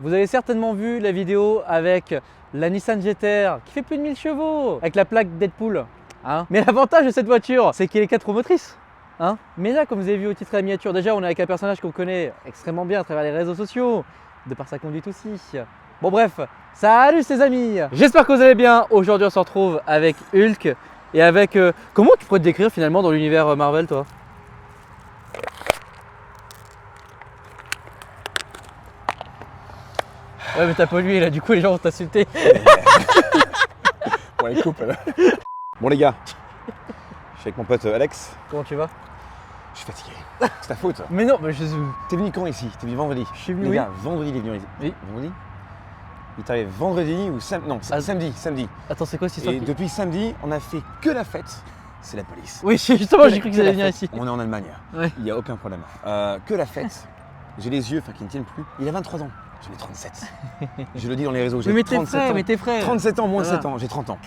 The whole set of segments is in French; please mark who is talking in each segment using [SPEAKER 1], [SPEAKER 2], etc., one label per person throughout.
[SPEAKER 1] Vous avez certainement vu la vidéo avec la Nissan GT-R qui fait plus de 1000 chevaux avec la plaque Deadpool. Hein, mais l'avantage de cette voiture, c'est qu'il est 4 roues motrices. Hein, mais là, comme vous avez vu au titre et à la miniature, déjà on est avec un personnage qu'on connaît extrêmement bien à travers les réseaux sociaux, de par sa conduite aussi. Bon bref, salut les amis. J'espère que vous allez bien. Aujourd'hui on se retrouve avec Hulk et avec... comment tu pourrais te décrire finalement dans l'univers Marvel toi? Ouais mais t'as pollué là, du coup les gens vont t'insulter.
[SPEAKER 2] Bon allez coupe là. Bon les gars, je suis avec mon pote Alex.
[SPEAKER 1] Comment tu vas?
[SPEAKER 2] Je suis fatigué. C'est ta faute.
[SPEAKER 1] Mais non, mais je...
[SPEAKER 2] T'es venu quand ici? T'es venu vendredi?
[SPEAKER 1] Je suis venu,
[SPEAKER 2] Les
[SPEAKER 1] oui.
[SPEAKER 2] gars, vendredi il est venu ici.
[SPEAKER 1] Oui.
[SPEAKER 2] Vendredi? Il t'arrive vendredi ou samedi? Non, samedi.
[SPEAKER 1] Attends, c'est quoi cette histoire?
[SPEAKER 2] Et depuis samedi, on a fait que la fête. C'est la police.
[SPEAKER 1] Oui, justement, j'ai cru qu'ils allaient venir ici.
[SPEAKER 2] On est en Allemagne.
[SPEAKER 1] Ouais.
[SPEAKER 2] Il n'y a aucun problème. Que la fête. J'ai les yeux qui ne tiennent plus. Il a 23 ans. J'en ai 37. Je le dis dans les réseaux. J'ai
[SPEAKER 1] Mais tes
[SPEAKER 2] 37
[SPEAKER 1] frères,
[SPEAKER 2] ans.
[SPEAKER 1] mais tes frères.
[SPEAKER 2] 37 ans, moins
[SPEAKER 1] Voilà.
[SPEAKER 2] 7 ans. J'ai 30 ans.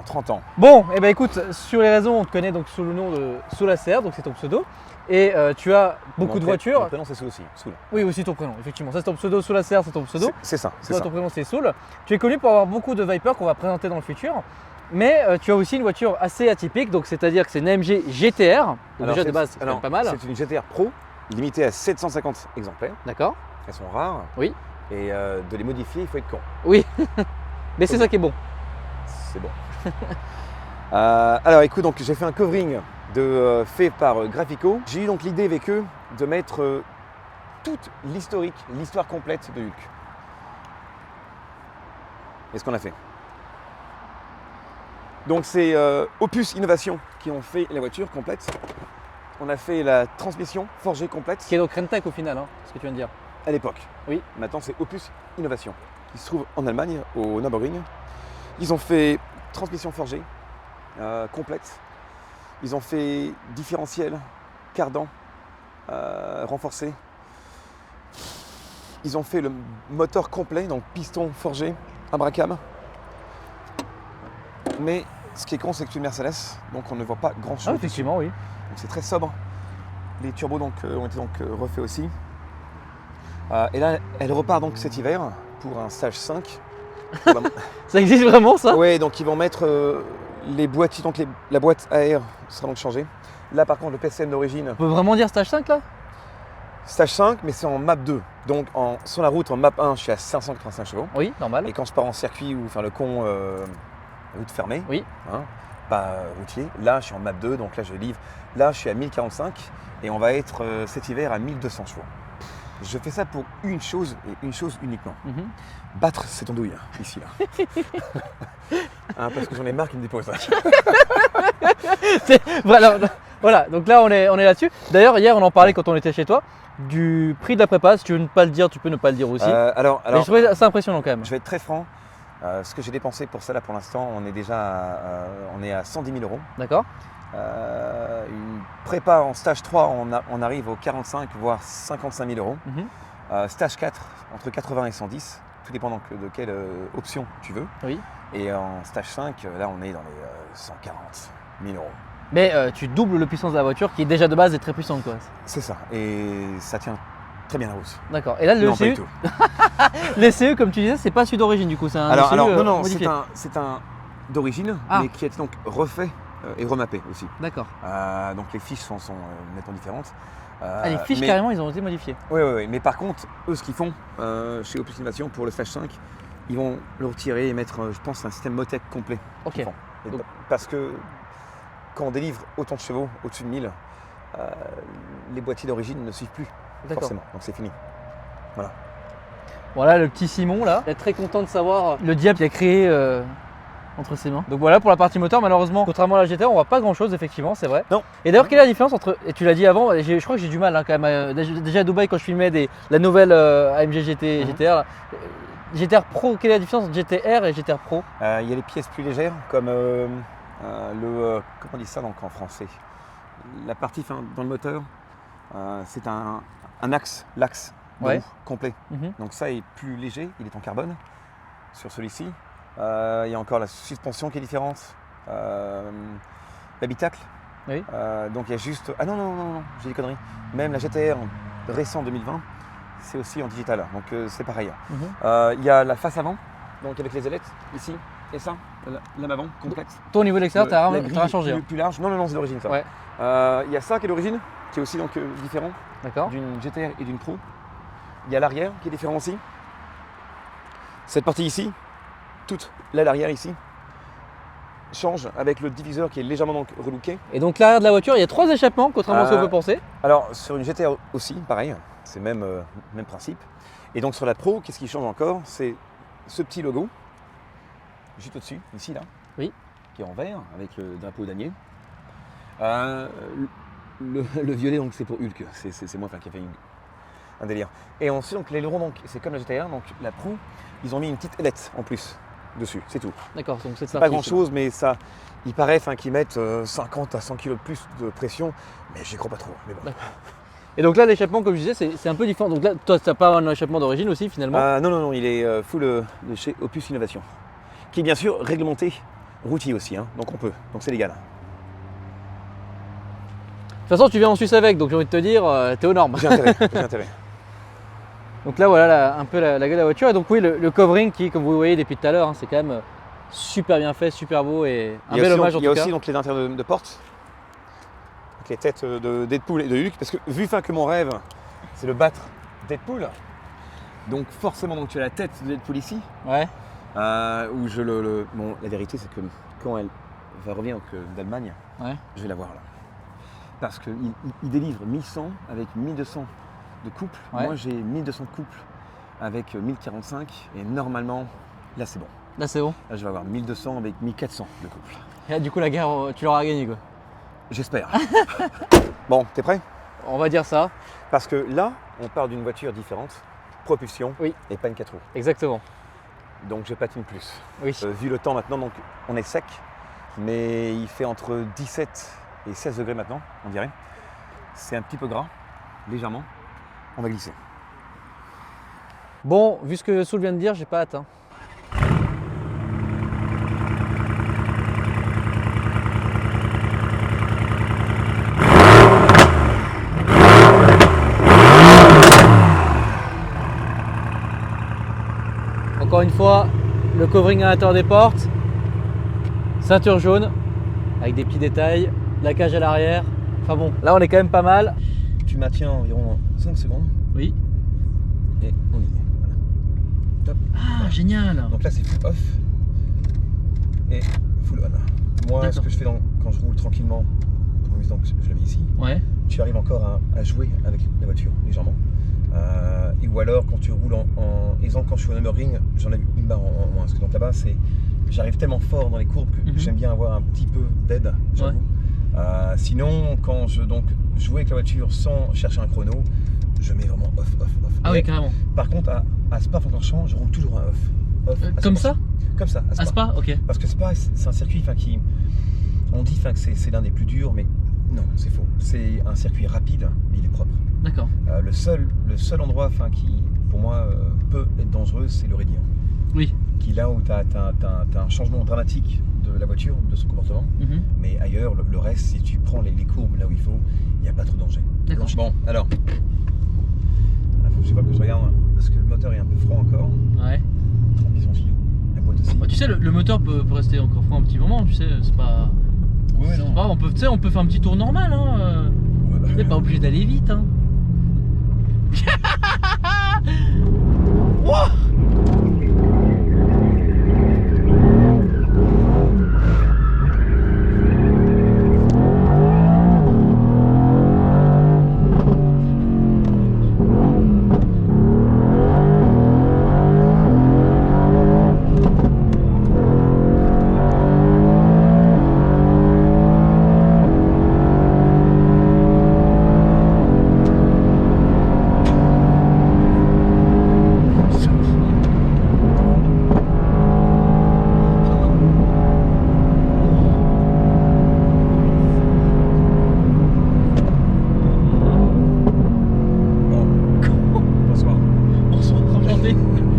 [SPEAKER 2] 30 ans.
[SPEAKER 1] Bon, et ben écoute, sur les réseaux, on te connaît donc sous le nom de Solacer, donc c'est ton pseudo. Et tu as beaucoup de voitures.
[SPEAKER 2] Mon prénom c'est Soul aussi. Soul.
[SPEAKER 1] Oui, aussi ton prénom, effectivement. Ça, c'est ton pseudo, Solacer, c'est ton pseudo.
[SPEAKER 2] C'est ça.
[SPEAKER 1] Toi, ton prénom, c'est Soul. Tu es connu pour avoir beaucoup de Viper qu'on va présenter dans le futur. Mais tu as aussi une voiture assez atypique, donc c'est-à-dire que c'est une AMG GT-R. Donc
[SPEAKER 2] Alors,
[SPEAKER 1] déjà de base, c'est quand même pas mal.
[SPEAKER 2] C'est une GT-R Pro, limitée à 750 exemplaires.
[SPEAKER 1] D'accord.
[SPEAKER 2] Elles sont rares.
[SPEAKER 1] Oui.
[SPEAKER 2] Et de les modifier, il faut être con.
[SPEAKER 1] Oui. Mais c'est ça qui est bon.
[SPEAKER 2] C'est bon. Alors écoute, donc j'ai fait un covering fait par Graphico. J'ai eu donc l'idée avec eux de mettre toute l'histoire complète de Hulk. Et ce qu'on a fait. Donc c'est Opus Innovation qui ont fait la voiture complète. On a fait la transmission forgée complète.
[SPEAKER 1] Qui est donc Rentec au final, hein, ce que tu viens de dire.
[SPEAKER 2] À l'époque.
[SPEAKER 1] Oui.
[SPEAKER 2] Maintenant c'est Opus Innovation. Ils se trouvent en Allemagne, au Nürburgring. Ils ont fait transmission forgée complète. Ils ont fait différentiel, cardan, renforcé. Ils ont fait le moteur complet, donc piston forgé, Abracam. Mais ce qui est con, c'est que c'est une Mercedes, donc on ne voit pas grand chose.
[SPEAKER 1] Ah, effectivement, oui.
[SPEAKER 2] Donc c'est très sobre. Les turbos donc, ont été donc, refaits aussi. Et là, elle repart donc cet hiver pour un stage 5.
[SPEAKER 1] Ça existe vraiment ça?
[SPEAKER 2] Oui, donc ils vont mettre les boîtiers, donc la boîte à air sera donc changée. Là par contre le PCM d'origine,
[SPEAKER 1] On peut vraiment dire stage 5 là?
[SPEAKER 2] stage 5 mais c'est en map 2. Donc sur la route en map 1 je suis à 585 chevaux.
[SPEAKER 1] Oui, normal.
[SPEAKER 2] Et quand je pars en circuit ou faire le con route fermée,
[SPEAKER 1] Oui.
[SPEAKER 2] hein, pas routier, là je suis en map 2, donc là je livre. Là je suis à 1045 et on va être cet hiver à 1200 chevaux. Je fais ça pour une chose et une chose uniquement. Battre cette andouille, ici là. Hein, parce que j'en ai marre qu'ils me déposent.
[SPEAKER 1] Voilà, donc là on est là-dessus. D'ailleurs, hier on en parlait quand on était chez toi, du prix de la prépa. Si tu veux ne pas le dire, tu peux ne pas le dire aussi.
[SPEAKER 2] Alors,
[SPEAKER 1] Mais je trouvais assez impressionnant quand même.
[SPEAKER 2] je vais être très franc. Ce que j'ai dépensé pour ça là pour l'instant, on est déjà on est à 110 000 €.
[SPEAKER 1] D'accord.
[SPEAKER 2] Une prépa en stage 3, on arrive aux 45 voire 55 000 €. Stage 4, entre 80 et 110, tout dépend donc de quelle option tu veux.
[SPEAKER 1] Oui.
[SPEAKER 2] Et en stage 5, là on est dans les 140 000 €.
[SPEAKER 1] Mais tu doubles la puissance de la voiture qui déjà de base est très puissante quoi.
[SPEAKER 2] C'est ça, et ça tient très bien la route.
[SPEAKER 1] D'accord. Et là le
[SPEAKER 2] Non, pas du
[SPEAKER 1] CE,
[SPEAKER 2] tout.
[SPEAKER 1] les CE comme tu disais, c'est pas celui d'origine du coup, c'est un
[SPEAKER 2] Alors,
[SPEAKER 1] CE
[SPEAKER 2] non,
[SPEAKER 1] modifié.
[SPEAKER 2] c'est un d'origine,
[SPEAKER 1] Ah.
[SPEAKER 2] mais qui a été donc refait et remappé aussi.
[SPEAKER 1] D'accord.
[SPEAKER 2] Donc les fiches sont nettement différentes.
[SPEAKER 1] Les fiches
[SPEAKER 2] mais-
[SPEAKER 1] carrément ils ont été modifiées.
[SPEAKER 2] Oui, mais par contre, eux ce qu'ils font chez Opus Innovation pour le stage 5, ils vont le retirer et mettre, je pense, un système Motec complet.
[SPEAKER 1] Ok.
[SPEAKER 2] qu'ils font. Et
[SPEAKER 1] Donc-
[SPEAKER 2] parce que quand on délivre autant de chevaux, au-dessus de 1000, les boîtiers d'origine ne suivent plus
[SPEAKER 1] D'accord.
[SPEAKER 2] forcément, donc c'est fini.
[SPEAKER 1] Voilà le petit Simon là. Il est très content de savoir le diable qu'il a créé entre ses mains. Donc voilà pour la partie moteur, malheureusement, contrairement à la GT, on voit pas grand chose effectivement, c'est vrai.
[SPEAKER 2] Non.
[SPEAKER 1] Et d'ailleurs, quelle est la différence entre, et tu l'as dit avant, et je crois que j'ai du mal hein, quand même, déjà à Dubaï quand je filmais la nouvelle AMG GT, GTR, là, GTR Pro, quelle est la différence entre GTR et GTR Pro?
[SPEAKER 2] Il y a les pièces plus légères, comme comment on dit ça donc en français? La partie dans le moteur, c'est un axe, l'axe de
[SPEAKER 1] Ouais.
[SPEAKER 2] roue complet. Donc ça est plus léger, il est en carbone sur celui-ci. Il y a encore la suspension qui est différente, l'habitacle.
[SPEAKER 1] Oui.
[SPEAKER 2] Donc il y a juste... Ah non, j'ai des conneries. Même la GTR récent 2020, c'est aussi en digital, donc c'est pareil. Il y a la face avant, donc avec les ailettes, ici, et ça, la lame avant, complète.
[SPEAKER 1] Toi, au niveau de l'extérieur, t'as rien changé.
[SPEAKER 2] Plus large, non, c'est d'origine ça.
[SPEAKER 1] Ouais.
[SPEAKER 2] Il y a ça qui est d'origine, qui est aussi donc, différent d'une GTR et d'une Pro. Il y a l'arrière qui est différent aussi. Cette partie ici, toute là l'arrière ici, change avec le diviseur qui est légèrement donc relooké.
[SPEAKER 1] Et donc l'arrière de la voiture, il y a 3 échappements, contrairement à ce qu'on peut penser.
[SPEAKER 2] Alors sur une GTR aussi, pareil, c'est même principe. Et donc sur la Pro, qu'est-ce qui change encore? C'est ce petit logo, juste au-dessus, ici là,
[SPEAKER 1] oui,
[SPEAKER 2] qui est en vert avec le drapeau damier. Le violet, donc c'est pour Hulk, c'est moi qui a fait un délire. Et ensuite, donc, les l'aileron, c'est comme la GTR, donc la Pro, ils ont mis une petite ailette en plus dessus, c'est tout.
[SPEAKER 1] D'accord, donc c'est
[SPEAKER 2] pas grand chose, mais ça, il paraît qu'ils mettent 50 à 100 kg de plus de pression, mais j'y crois pas trop. Mais bon.
[SPEAKER 1] Et donc là, l'échappement, comme je disais, c'est un peu différent. Donc là, toi, tu n'as pas un échappement d'origine aussi finalement?
[SPEAKER 2] Non, il est full de chez Opus Innovation, qui est bien sûr réglementé routier aussi, hein, donc on peut, donc c'est légal.
[SPEAKER 1] De toute façon, tu viens en Suisse avec, donc j'ai envie de te dire, t'es aux normes.
[SPEAKER 2] J'ai intérêt.
[SPEAKER 1] Donc là, voilà un peu la gueule de la voiture. Et donc oui, le covering qui, comme vous voyez depuis tout à l'heure, hein, c'est quand même super bien fait, super beau et un bel hommage en tout cas.
[SPEAKER 2] Il y a aussi donc, les intérieurs de porte, avec les têtes de Deadpool et de Hulk, parce que vu que mon rêve, c'est de battre Deadpool, donc forcément donc, tu as la tête de Deadpool ici,
[SPEAKER 1] ouais.
[SPEAKER 2] Où bon, la vérité, c'est que quand elle va revenir d'Allemagne,
[SPEAKER 1] ouais,
[SPEAKER 2] je vais la voir là. Parce qu'il délivre 1100 avec 1200 de couple.
[SPEAKER 1] Ouais.
[SPEAKER 2] Moi, j'ai 1200 de couple avec 1045. Et normalement, là, c'est bon.
[SPEAKER 1] Là, c'est bon.
[SPEAKER 2] Là, je vais avoir 1200 avec 1400 de couple.
[SPEAKER 1] Et là, du coup, la guerre, tu l'auras gagnée, quoi.
[SPEAKER 2] J'espère. Bon, t'es prêt?
[SPEAKER 1] On va dire ça.
[SPEAKER 2] Parce que là, on part d'une voiture différente. Propulsion,
[SPEAKER 1] oui,
[SPEAKER 2] et pas une 4 roues.
[SPEAKER 1] Exactement.
[SPEAKER 2] Donc, je patine plus.
[SPEAKER 1] Oui.
[SPEAKER 2] Vu le temps maintenant, donc, on est sec. Mais il fait entre 17 et 16 degrés maintenant, on dirait. C'est un petit peu gras, légèrement. On va glisser.
[SPEAKER 1] Bon, vu ce que Soul vient de dire, j'ai pas hâte. Hein. Encore une fois, le covering à l'intérieur des portes, ceinture jaune, avec des petits détails, la cage à l'arrière. Enfin bon, là on est quand même pas mal.
[SPEAKER 2] Tu maintiens environ 5 secondes.
[SPEAKER 1] Oui.
[SPEAKER 2] Et on y est. Voilà. Top.
[SPEAKER 1] Ah, génial.
[SPEAKER 2] Donc là c'est full off et full on. Moi, ce que je fais quand je roule tranquillement, pour une donc je la mets ici.
[SPEAKER 1] Ouais.
[SPEAKER 2] Tu arrives encore à jouer avec la voiture légèrement. Ou alors quand tu roules exemple quand je suis au Nürburgring, j'en ai une barre en moins. Parce que donc là-bas j'arrive tellement fort dans les courbes que j'aime bien avoir un petit peu d'aide, j'avoue. Ouais. Sinon, quand je joue avec la voiture sans chercher un chrono, je mets vraiment off.
[SPEAKER 1] Ah oui, carrément.
[SPEAKER 2] Par contre, à Spa-Francorchamps, je roule toujours un off.
[SPEAKER 1] Comme ça?
[SPEAKER 2] Comme ça, à
[SPEAKER 1] Spa, ok.
[SPEAKER 2] Parce que Spa, c'est un circuit qui... On dit que c'est l'un des plus durs, mais non, c'est faux. C'est un circuit rapide, mais il est propre.
[SPEAKER 1] D'accord.
[SPEAKER 2] Le seul endroit qui, pour moi, peut être dangereux, c'est le Raidillon.
[SPEAKER 1] Oui.
[SPEAKER 2] Qui là où tu as un changement dramatique de la voiture, de son comportement. Mais ailleurs, le reste, si tu prends les courbes là où il faut, il n'y a pas trop de danger.
[SPEAKER 1] D'accord.
[SPEAKER 2] Bon, alors, il faut que je vois que je regarde, parce que le moteur est un peu froid encore.
[SPEAKER 1] Ouais.
[SPEAKER 2] Transmission fil, la boîte aussi.
[SPEAKER 1] Bah, tu sais, le moteur peut rester encore froid un petit moment, tu sais, c'est pas...
[SPEAKER 2] Ouais, non.
[SPEAKER 1] Pas, on peut faire un petit tour normal, hein.
[SPEAKER 2] Ouais, bah,
[SPEAKER 1] on n'est pas obligé d'aller vite, hein. Wow.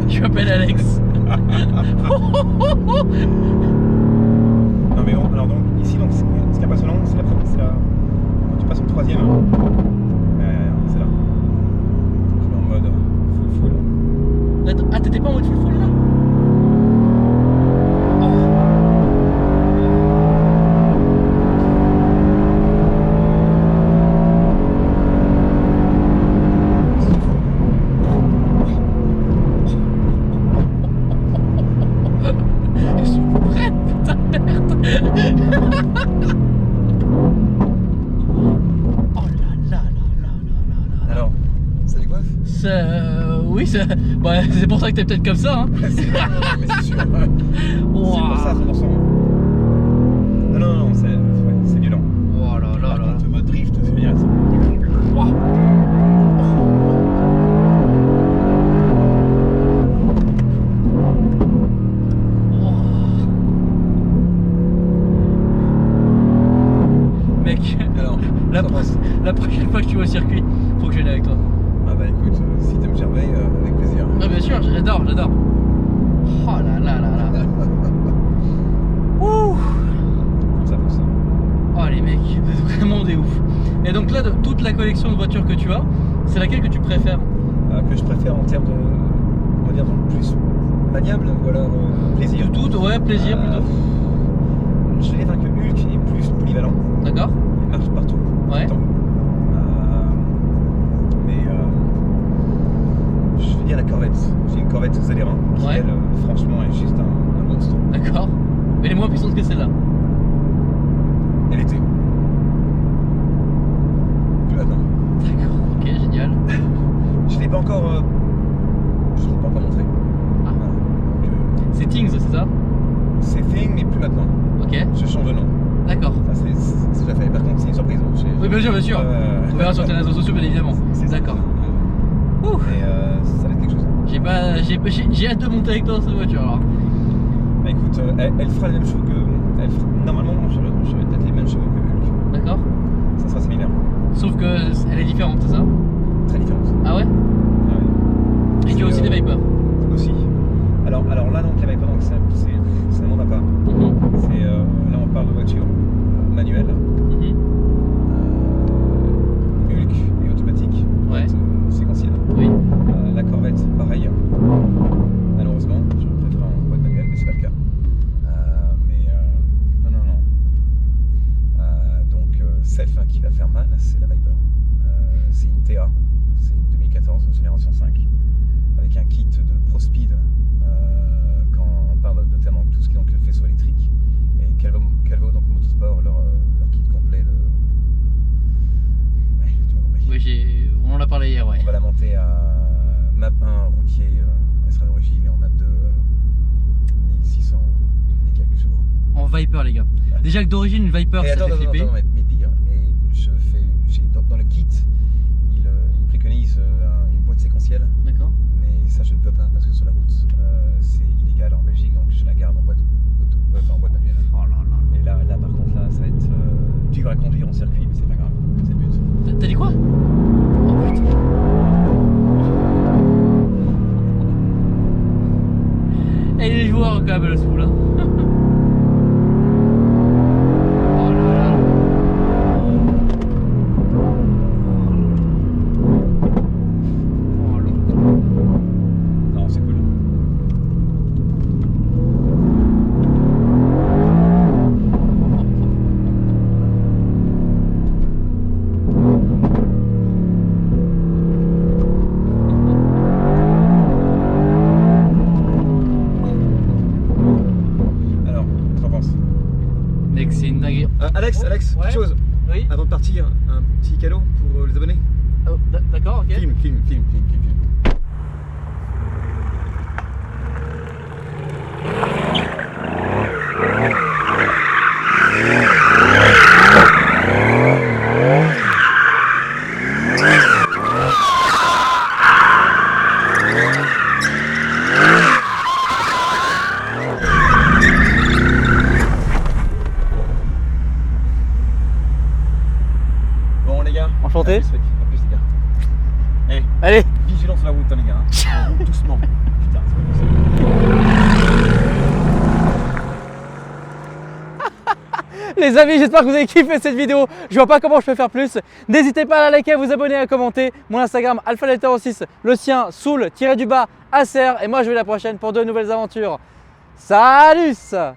[SPEAKER 1] Je m'appelle Alex.
[SPEAKER 2] Non mais bon, alors donc ici ce qui est impressionnant, c'est quand tu passes au troisième. C'est là.
[SPEAKER 1] Ah, t'étais pas en mode full full là? Je suis prête, putain de merde. Oh là là là là là là.
[SPEAKER 2] Alors, ça décoiffe?
[SPEAKER 1] Oui, bah, c'est pour ça que t'es peut-être comme ça, hein.
[SPEAKER 2] Mais c'est sûr.
[SPEAKER 1] Wow.
[SPEAKER 2] C'est pour ça, 100%. Non, c'est violent.
[SPEAKER 1] Oh là là
[SPEAKER 2] Par
[SPEAKER 1] là.
[SPEAKER 2] contre, le mode drift, c'est bien ça.
[SPEAKER 1] Wow. Mec,
[SPEAKER 2] Alors,
[SPEAKER 1] la prochaine fois que tu vas au circuit, faut que je vienne avec toi.
[SPEAKER 2] ah bah écoute, si t'aimes Gervais, avec plaisir.
[SPEAKER 1] Ah bien sûr, j'adore. Oh là là là là. Ouh.
[SPEAKER 2] Comme ça, pour ça.
[SPEAKER 1] Oh les mecs, vous êtes vraiment des ouf. Et donc là, de toute la collection de voitures que tu as, c'est laquelle que tu préfères?
[SPEAKER 2] Que je préfère en termes de, on va dire, plus maniable ou alors plaisir.
[SPEAKER 1] Tout, ouais, plaisir plutôt.
[SPEAKER 2] Je dirais que Hulk est plus polyvalent.
[SPEAKER 1] D'accord.
[SPEAKER 2] Il marche partout.
[SPEAKER 1] Ouais.
[SPEAKER 2] Tout le temps. Mais je veux dire la Corvette. J'ai une Corvette Zélérin qui,
[SPEAKER 1] Ouais.
[SPEAKER 2] elle, franchement, est juste un monstre.
[SPEAKER 1] D'accord. Mais elle est moins puissante que celle-là.
[SPEAKER 2] Elle était. Plus maintenant.
[SPEAKER 1] D'accord, ok, génial.
[SPEAKER 2] Je l'ai pas encore. Je l'ai pas encore montré.
[SPEAKER 1] Ah.
[SPEAKER 2] Voilà. Donc,
[SPEAKER 1] C'est Things, c'est ça?
[SPEAKER 2] c'est Thing, mais plus maintenant.
[SPEAKER 1] Ok,
[SPEAKER 2] Je change de nom.
[SPEAKER 1] d'accord.
[SPEAKER 2] Enfin, c'est déjà fait. Par contre, c'est une surprise. Hein.
[SPEAKER 1] Oui, bien sûr. On verra sur tes réseaux sociaux, bien évidemment.
[SPEAKER 2] C'est ça.
[SPEAKER 1] D'accord. Ouh.
[SPEAKER 2] Et ça va être quelque chose.
[SPEAKER 1] J'ai hâte de monter avec toi dans cette voiture alors.
[SPEAKER 2] Bah écoute, elle fera les mêmes chevaux que. Normalement, j'aurais peut-être les mêmes chevaux que Hulk.
[SPEAKER 1] D'accord.
[SPEAKER 2] Ça sera similaire.
[SPEAKER 1] Sauf que elle est différente, c'est ça?
[SPEAKER 2] Très différente.
[SPEAKER 1] Ah ouais?
[SPEAKER 2] Ah ouais.
[SPEAKER 1] Et tu as aussi des Viper.
[SPEAKER 2] Aussi. Alors là, donc, les Viper, donc, c'est un monde à part. Là, on parle de voiture manuelle. Hulk et automatique.
[SPEAKER 1] Ouais.
[SPEAKER 2] Séquentielle.
[SPEAKER 1] Oui.
[SPEAKER 2] La Corvette, pareil. Malheureusement, je préfère en boîte manuelle, mais c'est pas le cas. Donc, celle qui va faire mal, c'est la Viper. C'est une TA, c'est une 2014, génération 5, avec un kit de ProSpeed quand on parle notamment de tout ce qui est donc faisceau électrique. Et Calvo donc Motorsport, leur kit complet de. Ouais, tu m'as compris.
[SPEAKER 1] Oui, on en a parlé hier, ouais.
[SPEAKER 2] On va la monter à map 1 routier, elle sera d'origine, et en map 2 1600 et quelques chevaux.
[SPEAKER 1] En Viper, les gars. Déjà que d'origine, une Viper,
[SPEAKER 2] Et
[SPEAKER 1] ça
[SPEAKER 2] attends,
[SPEAKER 1] fait flipper.
[SPEAKER 2] mais pire, et dans le kit, il préconise une boîte séquentielle,
[SPEAKER 1] D'accord.
[SPEAKER 2] mais ça je ne peux pas parce que sur la route c'est illégal en Belgique, donc je la garde en boîte en boîte manuelle.
[SPEAKER 1] Oh là là.
[SPEAKER 2] Et là par contre là ça va être dur à conduire en circuit, mais c'est pas grave, c'est le but.
[SPEAKER 1] T'as dit quoi? Oh putain. Et il est joueur quand même, le sous là. Oh là là. Oh là.
[SPEAKER 2] Non, c'est cool. Alors, qu'est-ce que t'en penses?
[SPEAKER 1] Mec, c'est une dinguerie.
[SPEAKER 2] Alex,
[SPEAKER 1] Ouais.
[SPEAKER 2] petite chose.
[SPEAKER 1] Oui.
[SPEAKER 2] Avant de partir, un petit cadeau pour les abonnés.
[SPEAKER 1] Oh, d'accord, ok.
[SPEAKER 2] Film. Bon les gars.
[SPEAKER 1] Enchanté.
[SPEAKER 2] À plus les gars. Allez,
[SPEAKER 1] Allez.
[SPEAKER 2] vigilance sur la route hein, les gars. Hein. On roule doucement. Putain, c'est pas possible.
[SPEAKER 1] Les amis, j'espère que vous avez kiffé cette vidéo. Je vois pas comment je peux faire plus. N'hésitez pas à la liker, à vous abonner, à commenter. Mon Instagram alpha06, le sien soul-acer. Et moi je vais à la prochaine pour de nouvelles aventures. Salut!